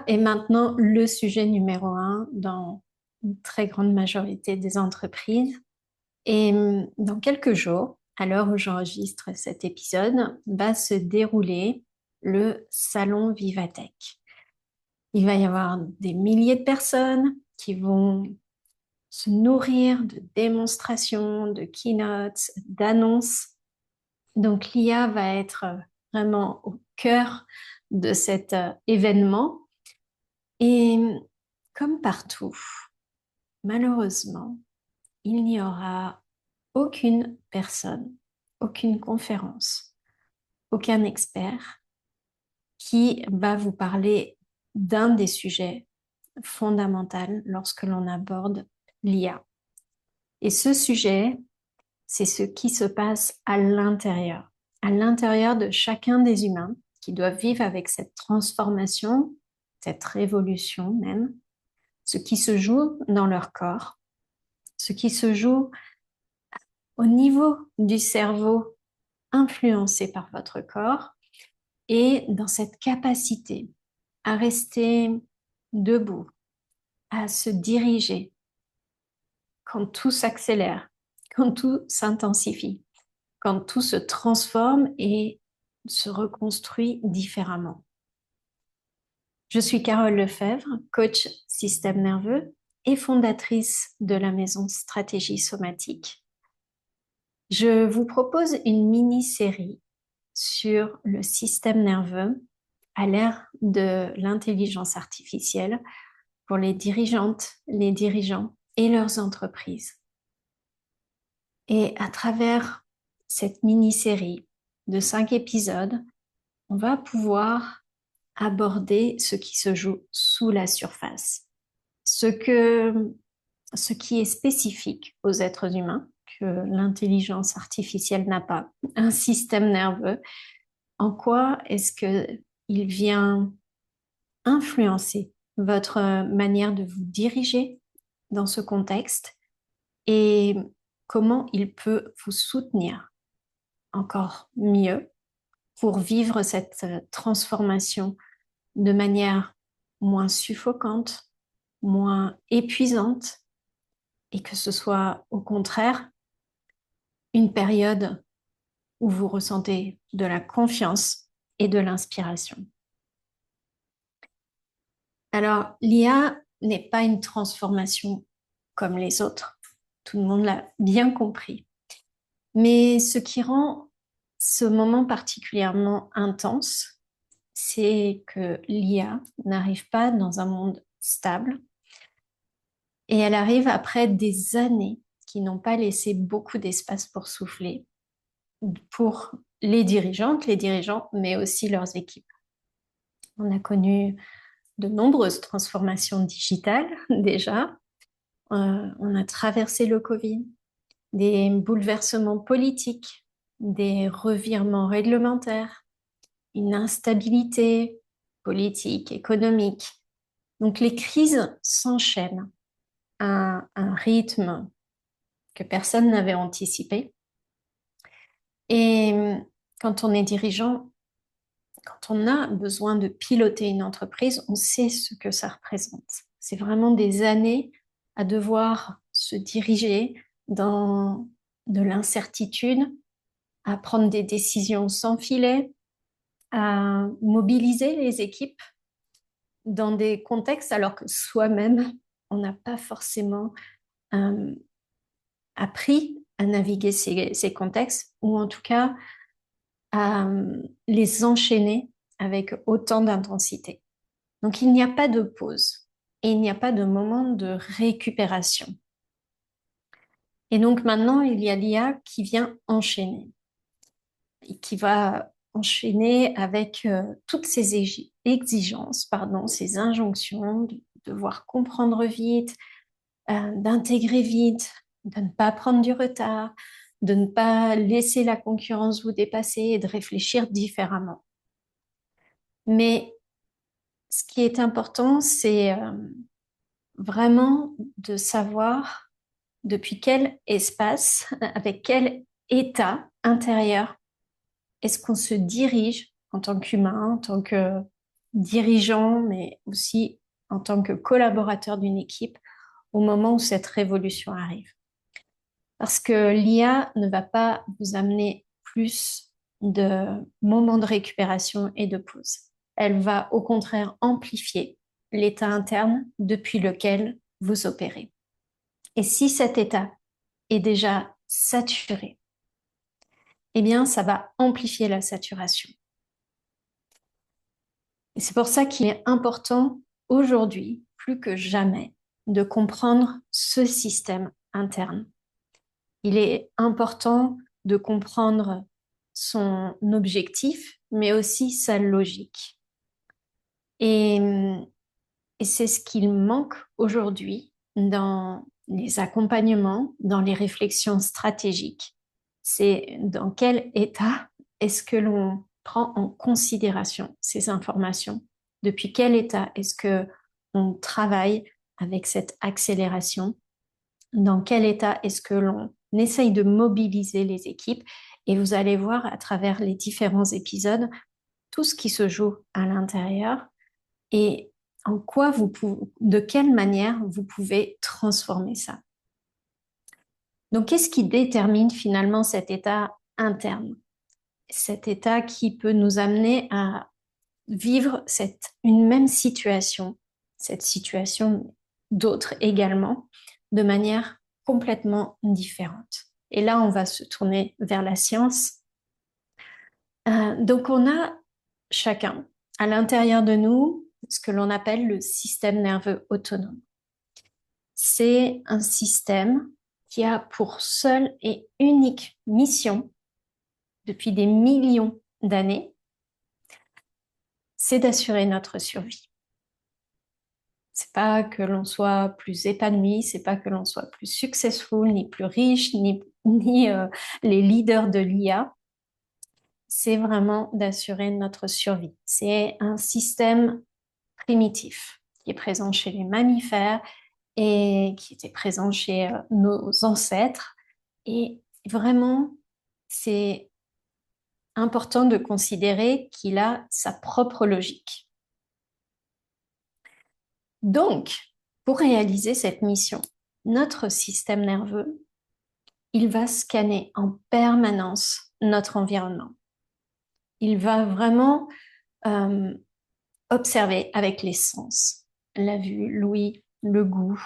L'IA est maintenant le sujet numéro un dans une très grande majorité des entreprises. Et dans quelques jours, à l'heure où j'enregistre cet épisode, va se dérouler le salon Vivatech. Il va y avoir des milliers de personnes qui vont se nourrir de démonstrations, de keynotes, d'annonces. Donc l'IA va être vraiment au cœur de cet événement. Et comme partout, malheureusement, il n'y aura aucune personne, aucune conférence, aucun expert qui va vous parler d'un des sujets fondamentaux lorsque l'on aborde l'IA. Et ce sujet, c'est ce qui se passe à l'intérieur de chacun des humains qui doivent vivre avec cette transformation, cette révolution même, ce qui se joue dans leur corps, ce qui se joue au niveau du cerveau influencé par votre corps et dans cette capacité à rester debout, à se diriger quand tout s'accélère, quand tout s'intensifie, quand tout se transforme et se reconstruit différemment. Je suis Carole Lefebvre, coach système nerveux et fondatrice de la maison Stratégie Somatique. Je vous propose une mini-série sur le système nerveux à l'ère de l'intelligence artificielle pour les dirigeantes, les dirigeants et leurs entreprises. Et à travers cette mini-série de 5 épisodes, on va pouvoir aborder ce qui se joue sous la surface, ce qui est spécifique aux êtres humains, que l'intelligence artificielle n'a pas, un système nerveux. En quoi est-ce qu'il vient influencer votre manière de vous diriger dans ce contexte et comment il peut vous soutenir encore mieux pour vivre cette transformation de manière moins suffocante, moins épuisante et que ce soit au contraire une période où vous ressentez de la confiance et de l'inspiration. Alors, l'IA n'est pas une transformation comme les autres. Tout le monde l'a bien compris. Mais ce qui rend ce moment particulièrement intense, c'est que l'IA n'arrive pas dans un monde stable et elle arrive après des années qui n'ont pas laissé beaucoup d'espace pour souffler pour les dirigeantes, les dirigeants, mais aussi leurs équipes. On a connu de nombreuses transformations digitales déjà. On a traversé le Covid, des bouleversements politiques, des revirements réglementaires, une instabilité politique, économique. Donc les crises s'enchaînent à un rythme que personne n'avait anticipé. Et quand on est dirigeant, quand on a besoin de piloter une entreprise, on sait ce que ça représente. C'est vraiment des années à devoir se diriger dans de l'incertitude, à prendre des décisions sans filet, à mobiliser les équipes dans des contextes alors que soi-même, on n'a pas forcément euh, appris à naviguer ces contextes ou en tout cas à les enchaîner avec autant d'intensité. Donc, il n'y a pas de pause et il n'y a pas de moment de récupération. Et donc, maintenant, il y a l'IA qui vient enchaîner et qui va enchaîner avec toutes ces exigences, ces injonctions de devoir comprendre vite, d'intégrer vite, de ne pas prendre du retard, de ne pas laisser la concurrence vous dépasser et de réfléchir différemment. Mais ce qui est important, c'est vraiment de savoir depuis quel espace, avec quel état intérieur est-ce qu'on se dirige en tant qu'humain, en tant que dirigeant, mais aussi en tant que collaborateur d'une équipe au moment où cette révolution arrive. Parce que l'IA ne va pas vous amener plus de moments de récupération et de pause. Elle va au contraire amplifier l'état interne depuis lequel vous opérez. Et si cet état est déjà saturé, eh bien, ça va amplifier la saturation. Et c'est pour ça qu'il est important aujourd'hui, plus que jamais, de comprendre ce système interne. Il est important de comprendre son objectif, mais aussi sa logique. Et, et c'est ce qu'il manque aujourd'hui dans les accompagnements, dans les réflexions stratégiques. C'est dans quel état est-ce que l'on prend en considération ces informations? Depuis quel état est-ce que on travaille avec cette accélération? Dans quel état est-ce que l'on essaye de mobiliser les équipes? Et vous allez voir à travers les différents épisodes tout ce qui se joue à l'intérieur et en quoi de quelle manière vous pouvez transformer ça. Donc, qu'est-ce qui détermine finalement cet état interne? Cet état qui peut nous amener à vivre une même situation, cette situation d'autres également, de manière complètement différente. Et là, on va se tourner vers la science. Donc, on a chacun à l'intérieur de nous ce que l'on appelle le système nerveux autonome. C'est un système qui a pour seule et unique mission, depuis des millions d'années, c'est d'assurer notre survie. C'est pas que l'on soit plus épanoui, c'est pas que l'on soit plus successful, ni plus riche, ni les leaders de l'IA. C'est vraiment d'assurer notre survie. C'est un système primitif qui est présent chez les mammifères et qui était présent chez nos ancêtres. Et vraiment, c'est important de considérer qu'il a sa propre logique. Donc, pour réaliser cette mission, notre système nerveux, il va scanner en permanence notre environnement. Il va vraiment observer avec les sens, la vue, l'ouïe, le goût,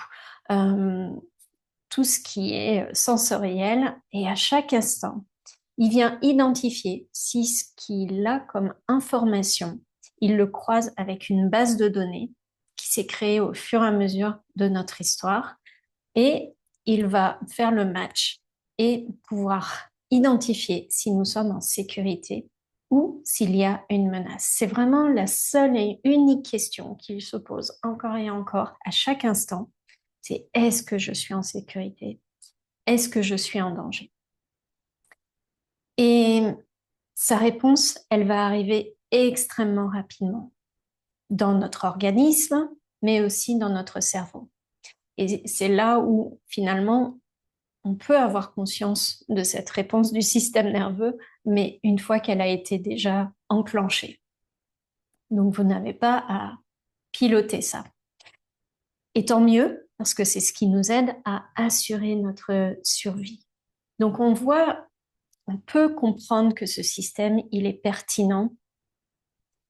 tout ce qui est sensoriel. Et à chaque instant, il vient identifier si ce qu'il a comme information, il le croise avec une base de données qui s'est créée au fur et à mesure de notre histoire et il va faire le match et pouvoir identifier si nous sommes en sécurité ou s'il y a une menace. C'est vraiment la seule et unique question qu'il se pose encore et encore à chaque instant. C'est est-ce que je suis en sécurité? Est-ce que je suis en danger? Et sa réponse, elle va arriver extrêmement rapidement dans notre organisme, mais aussi dans notre cerveau. Et c'est là où finalement on peut avoir conscience de cette réponse du système nerveux, mais une fois qu'elle a été déjà enclenchée. Donc vous n'avez pas à piloter ça. Et tant mieux, parce que c'est ce qui nous aide à assurer notre survie. Donc on peut comprendre que ce système, il est pertinent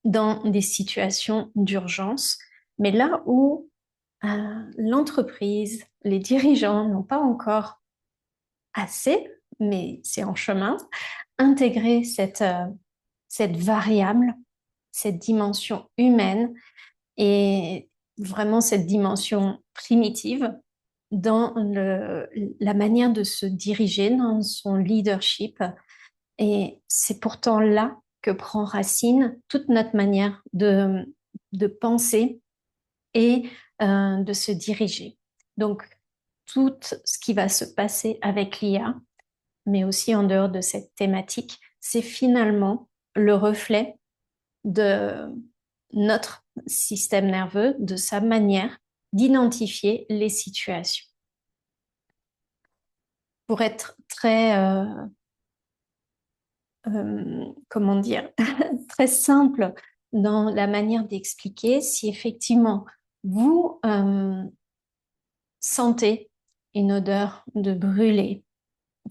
dans des situations d'urgence, mais là où l'entreprise, les dirigeants n'ont pas encore assez, mais c'est en chemin, intégrer cette variable, cette dimension humaine et vraiment cette dimension primitive dans la manière de se diriger, dans son leadership. Et c'est pourtant là que prend racine toute notre manière de penser et de se diriger. Donc, tout ce qui va se passer avec l'IA, mais aussi en dehors de cette thématique, c'est finalement le reflet de notre système nerveux, de sa manière d'identifier les situations. Pour être très, comment dire, très simple dans la manière d'expliquer si effectivement vous sentez une odeur de brûlé.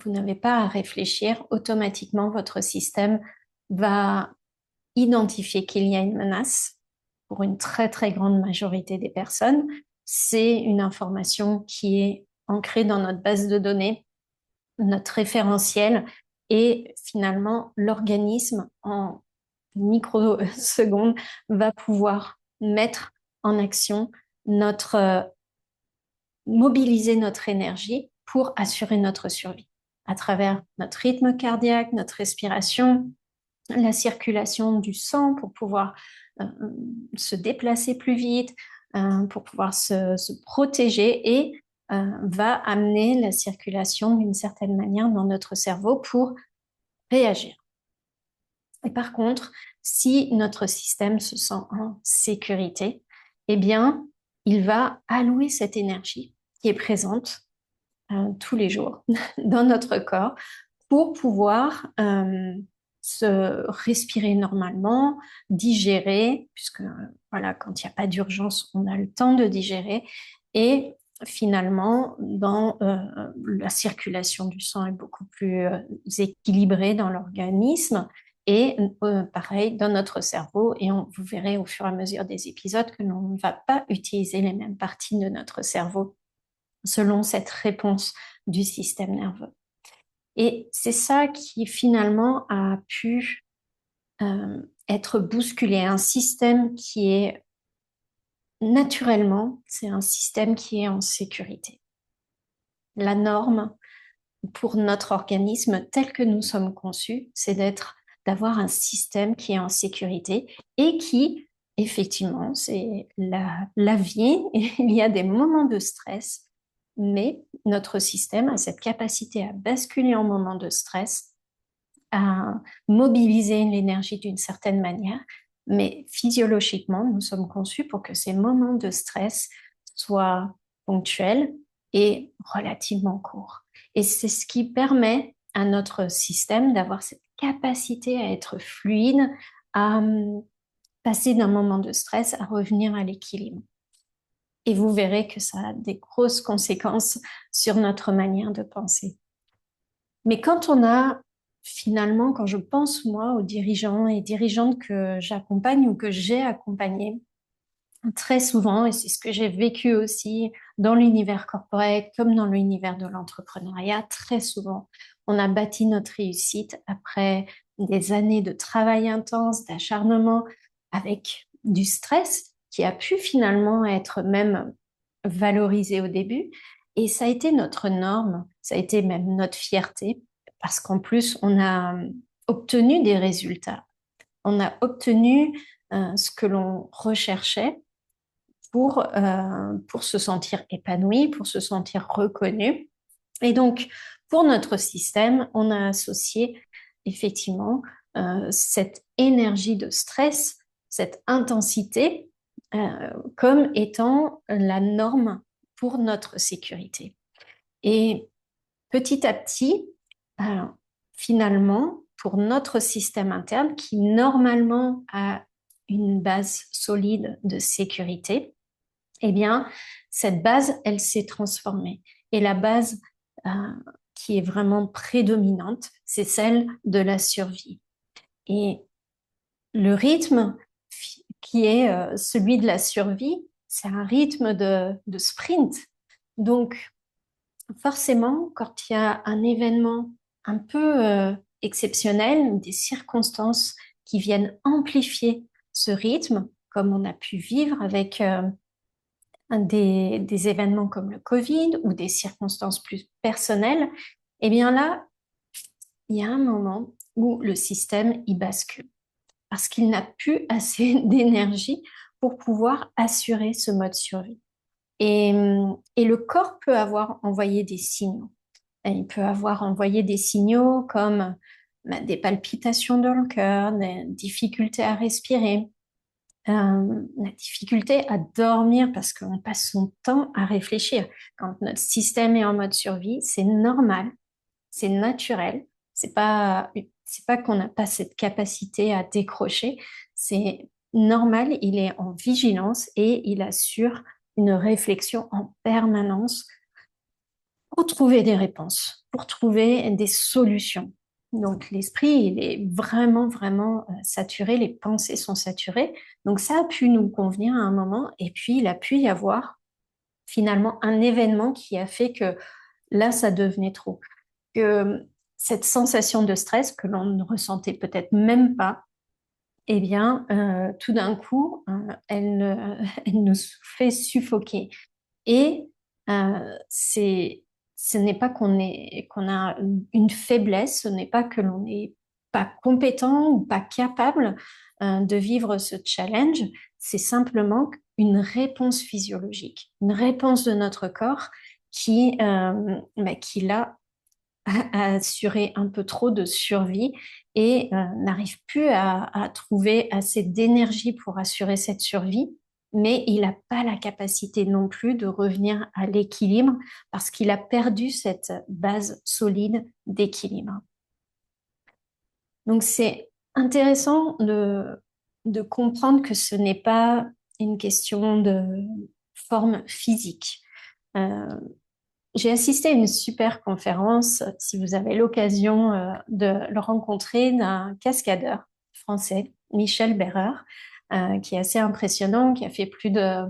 Vous n'avez pas à réfléchir, automatiquement votre système va identifier qu'il y a une menace. Pour une très très grande majorité des personnes, c'est une information qui est ancrée dans notre base de données, notre référentiel, et finalement l'organisme en microsecondes va pouvoir mettre en action mobiliser notre énergie pour assurer notre survie à travers notre rythme cardiaque, notre respiration, la circulation du sang pour pouvoir euh, se déplacer plus vite, pour pouvoir se protéger et va amener la circulation d'une certaine manière dans notre cerveau pour réagir. Et par contre, si notre système se sent en sécurité, eh bien, il va allouer cette énergie qui est présente tous les jours dans notre corps pour pouvoir se respirer normalement, digérer, puisque voilà, quand il n'y a pas d'urgence, on a le temps de digérer. Et finalement, dans la circulation du sang est beaucoup plus équilibrée dans l'organisme. Et pareil, dans notre cerveau, et vous verrez au fur et à mesure des épisodes que l'on ne va pas utiliser les mêmes parties de notre cerveau selon cette réponse du système nerveux. Et c'est ça qui finalement a pu être bousculé. Un système qui est naturellement, c'est un système qui est en sécurité. La norme pour notre organisme tel que nous sommes conçus, c'est d'avoir un système qui est en sécurité et qui, effectivement, c'est la vie. Il y a des moments de stress, mais notre système a cette capacité à basculer en moment de stress, à mobiliser l'énergie d'une certaine manière. Mais physiologiquement, nous sommes conçus pour que ces moments de stress soient ponctuels et relativement courts. Et c'est ce qui permet à notre système d'avoir cette capacité à être fluide, à passer d'un moment de stress à revenir à l'équilibre. Et vous verrez que ça a des grosses conséquences sur notre manière de penser. Mais quand on a finalement, quand je pense moi aux dirigeants et dirigeantes que j'accompagne ou que j'ai accompagnés, très souvent, et c'est ce que j'ai vécu aussi dans l'univers corporate comme dans l'univers de l'entrepreneuriat, très souvent, on a bâti notre réussite après des années de travail intense, d'acharnement, avec du stress qui a pu finalement être même valorisé au début. Et ça a été notre norme, ça a été même notre fierté, parce qu'en plus, on a obtenu des résultats. On a obtenu ce que l'on recherchait pour se sentir épanoui, pour se sentir reconnu. Et donc, pour notre système, on a associé effectivement cette énergie de stress, cette intensité, comme étant la norme pour notre sécurité. Et petit à petit, euh, finalement, pour notre système interne, qui normalement a une base solide de sécurité, eh bien, cette base, elle s'est transformée. Et la base euh, qui est vraiment prédominante, c'est celle de la survie. Et le rythme qui est celui de la survie, c'est un rythme de sprint. Donc, forcément, quand il y a un événement un peu exceptionnel, des circonstances qui viennent amplifier ce rythme, comme on a pu vivre avec des événements comme le Covid ou des circonstances plus personnelles, eh bien là, il y a un moment où le système y bascule parce qu'il n'a plus assez d'énergie pour pouvoir assurer ce mode survie. Et le corps peut avoir envoyé des signaux. Et il peut avoir envoyé des signaux comme des palpitations dans le cœur, des difficultés à respirer, la difficulté à dormir parce qu'on passe son temps à réfléchir. Quand notre système est en mode survie, c'est normal, c'est naturel. C'est pas qu'on n'a pas cette capacité à décrocher. C'est normal, il est en vigilance et il assure une réflexion en permanence pour trouver des réponses, pour trouver des solutions. Donc l'esprit, il est vraiment, vraiment saturé, les pensées sont saturées. Donc ça a pu nous convenir à un moment, et puis il a pu y avoir finalement un événement qui a fait que là, ça devenait trop. Que cette sensation de stress que l'on ne ressentait peut-être même pas, eh bien, tout d'un coup, elle nous fait suffoquer. Et c'est, ce n'est pas qu'on a une faiblesse, ce n'est pas que l'on n'est pas compétent ou pas capable de vivre ce challenge, c'est simplement une réponse physiologique, une réponse de notre corps qui l'a à assurer un peu trop de survie et n'arrive plus à trouver assez d'énergie pour assurer cette survie, mais il n'a pas la capacité non plus de revenir à l'équilibre parce qu'il a perdu cette base solide d'équilibre. Donc c'est intéressant de comprendre que ce n'est pas une question de forme physique. Euh, j'ai assisté à une super conférence, si vous avez l'occasion de le rencontrer, d'un cascadeur français, Michel Berrer, qui est assez impressionnant, qui a fait plus de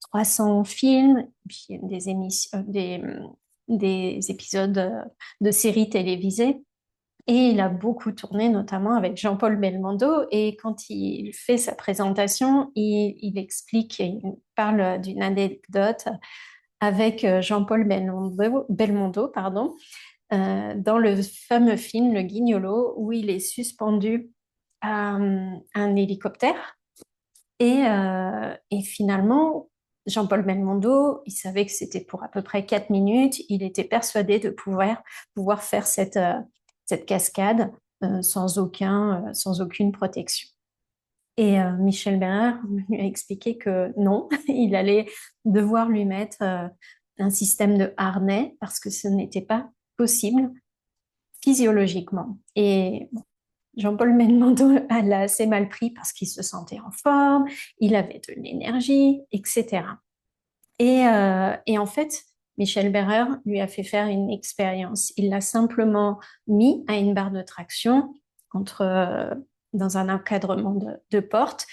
300 films, puis des émissions, des épisodes de séries télévisées. Et il a beaucoup tourné, notamment avec Jean-Paul Belmondo. Et quand il fait sa présentation, il explique et il parle d'une anecdote avec Jean-Paul Belmondo, pardon, dans le fameux film Le Guignolo, où il est suspendu à un hélicoptère. Et finalement, Jean-Paul Belmondo, il savait que c'était pour à peu près 4 minutes. Il était persuadé de pouvoir faire cette cascade sans aucune protection. Et Michel Berrer lui a expliqué que non, il allait devoir lui mettre un système de harnais parce que ce n'était pas possible physiologiquement. Et bon, Jean-Paul Belmondo l'a assez mal pris parce qu'il se sentait en forme, il avait de l'énergie, etc. Et en fait, Michel Berrer lui a fait faire une expérience. Il l'a simplement mis à une barre de traction dans un encadrement de porte,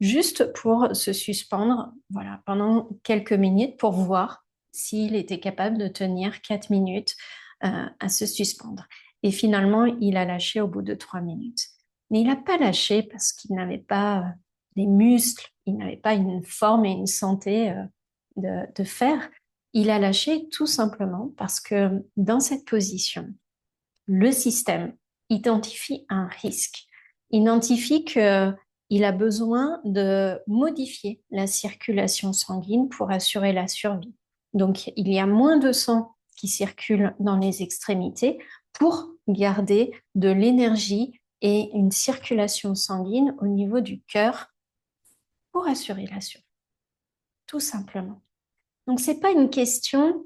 juste pour se suspendre, voilà, pendant quelques minutes pour voir s'il était capable de tenir 4 minutes à se suspendre. Et finalement, il a lâché au bout de 3 minutes. Mais il n'a pas lâché parce qu'il n'avait pas les muscles, il n'avait pas une forme et une santé de fer. Il a lâché tout simplement parce que dans cette position, le système identifie un risque, identifie qu'il a besoin de modifier la circulation sanguine pour assurer la survie. Donc, il y a moins de sang qui circule dans les extrémités pour garder de l'énergie et une circulation sanguine au niveau du cœur pour assurer la survie, tout simplement. Donc, c'est pas une question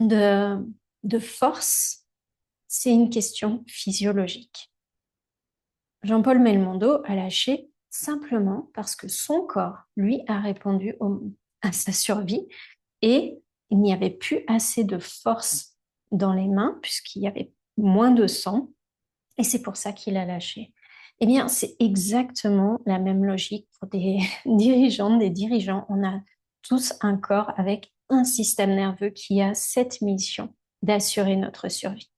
de, de force, c'est une question physiologique. Jean-Paul Belmondo a lâché simplement parce que son corps, lui, a répondu à sa survie et il n'y avait plus assez de force dans les mains puisqu'il y avait moins de sang et c'est pour ça qu'il a lâché. Eh bien, c'est exactement la même logique pour des dirigeantes, des dirigeants. On a tous un corps avec un système nerveux qui a cette mission d'assurer notre survie.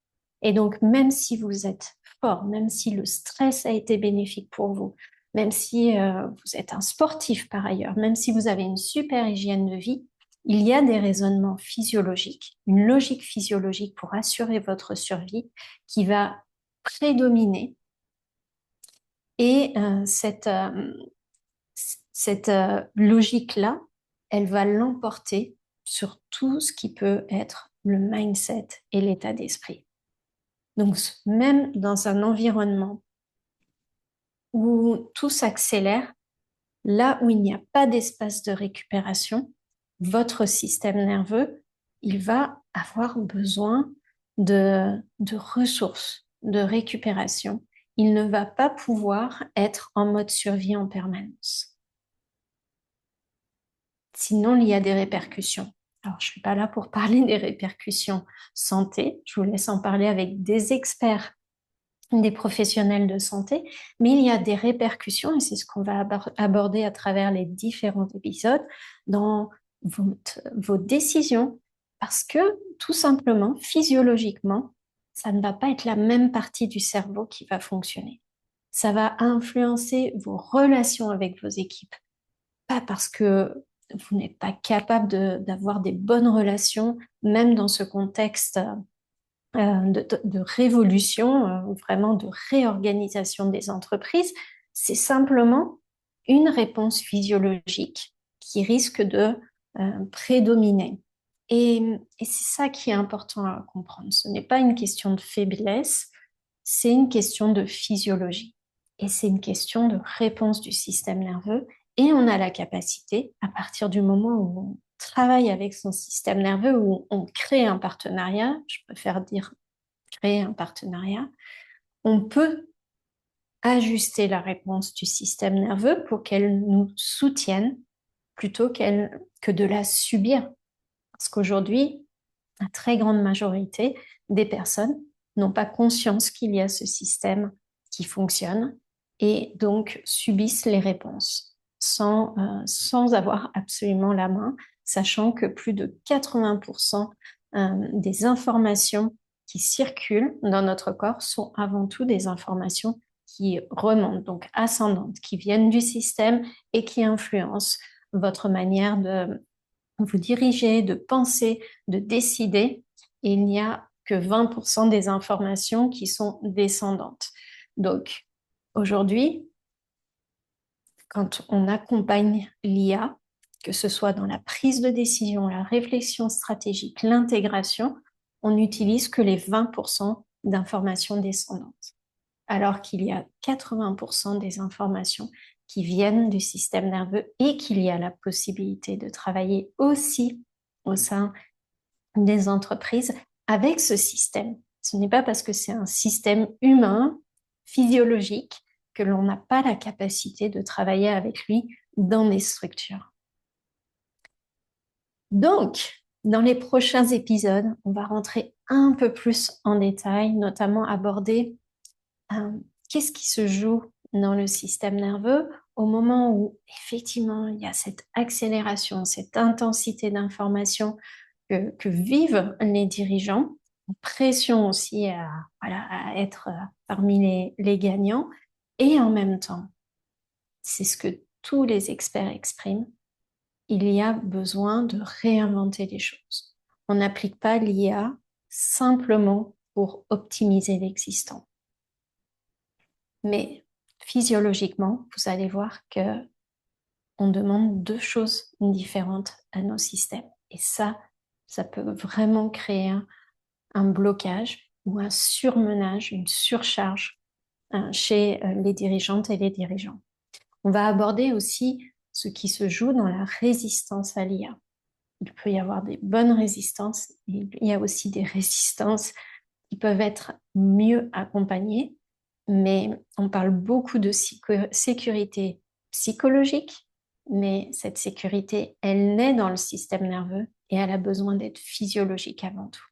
Et donc, même si vous êtes fort, même si le stress a été bénéfique pour vous, même si vous êtes un sportif par ailleurs, même si vous avez une super hygiène de vie, il y a des raisonnements physiologiques, une logique physiologique pour assurer votre survie qui va prédominer. Et cette logique-là, elle va l'emporter sur tout ce qui peut être le mindset et l'état d'esprit. Donc, même dans un environnement où tout s'accélère, là où il n'y a pas d'espace de récupération, votre système nerveux, il va avoir besoin de ressources, de récupération. il ne va pas pouvoir être en mode survie en permanence. Sinon, il y a des répercussions. Alors, je ne suis pas là pour parler des répercussions santé. Je vous laisse en parler avec des experts, des professionnels de santé. Mais il y a des répercussions, et c'est ce qu'on va aborder à travers les différents épisodes, dans vos décisions. Parce que, tout simplement, physiologiquement, ça ne va pas être la même partie du cerveau qui va fonctionner. Ça va influencer vos relations avec vos équipes. Pas parce que vous n'êtes pas capable d'avoir des bonnes relations, même dans ce contexte de révolution, vraiment de réorganisation des entreprises. C'est simplement une réponse physiologique qui risque de prédominer. Et c'est ça qui est important à comprendre. Ce n'est pas une question de faiblesse, c'est une question de physiologie. Et c'est une question de réponse du système nerveux. Et on a la capacité, à partir du moment où on travaille avec son système nerveux, où on crée un partenariat, je préfère dire créer un partenariat, on peut ajuster la réponse du système nerveux pour qu'elle nous soutienne plutôt que de la subir. Parce qu'aujourd'hui, la très grande majorité des personnes n'ont pas conscience qu'il y a ce système qui fonctionne et donc subissent les réponses sans avoir absolument la main, sachant que plus de 80% des informations qui circulent dans notre corps sont avant tout des informations qui remontent, donc ascendantes, qui viennent du système et qui influencent votre manière de vous diriger, de penser, de décider. Et il n'y a que 20% des informations qui sont descendantes. Donc, aujourd'hui, quand on accompagne l'IA, que ce soit dans la prise de décision, la réflexion stratégique, l'intégration, on n'utilise que les 20% d'informations descendantes, alors qu'il y a 80% des informations qui viennent du système nerveux et qu'il y a la possibilité de travailler aussi au sein des entreprises avec ce système. Ce n'est pas parce que c'est un système humain, physiologique, que l'on n'a pas la capacité de travailler avec lui dans des structures. Donc, dans les prochains épisodes, on va rentrer un peu plus en détail, notamment aborder qu'est-ce qui se joue dans le système nerveux au moment où effectivement il y a cette accélération, cette intensité d'information que vivent les dirigeants, pression aussi à être parmi les gagnants, et en même temps, c'est ce que tous les experts expriment, il y a besoin de réinventer les choses. On n'applique pas l'IA simplement pour optimiser l'existant. Mais physiologiquement, vous allez voir que on demande deux choses différentes à nos systèmes. Et ça peut vraiment créer un blocage ou un surmenage, une surcharge chez les dirigeantes et les dirigeants. On va aborder aussi ce qui se joue dans la résistance à l'IA. Il peut y avoir des bonnes résistances, et il y a aussi des résistances qui peuvent être mieux accompagnées, mais on parle beaucoup de sécurité psychologique, mais cette sécurité, elle naît dans le système nerveux et elle a besoin d'être physiologique avant tout.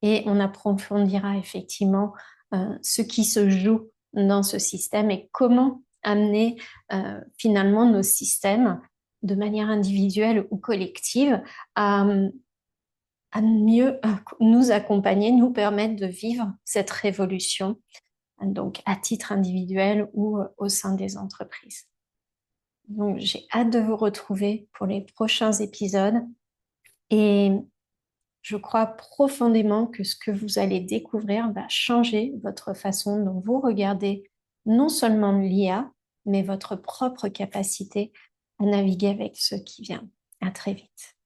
Et on approfondira effectivement ce qui se joue dans ce système et comment amener finalement nos systèmes de manière individuelle ou collective à mieux nous accompagner, nous permettre de vivre cette révolution, donc à titre individuel ou au sein des entreprises. Donc j'ai hâte de vous retrouver pour les prochains épisodes et je crois profondément que ce que vous allez découvrir va changer votre façon dont vous regardez non seulement l'IA, mais votre propre capacité à naviguer avec ce qui vient. À très vite.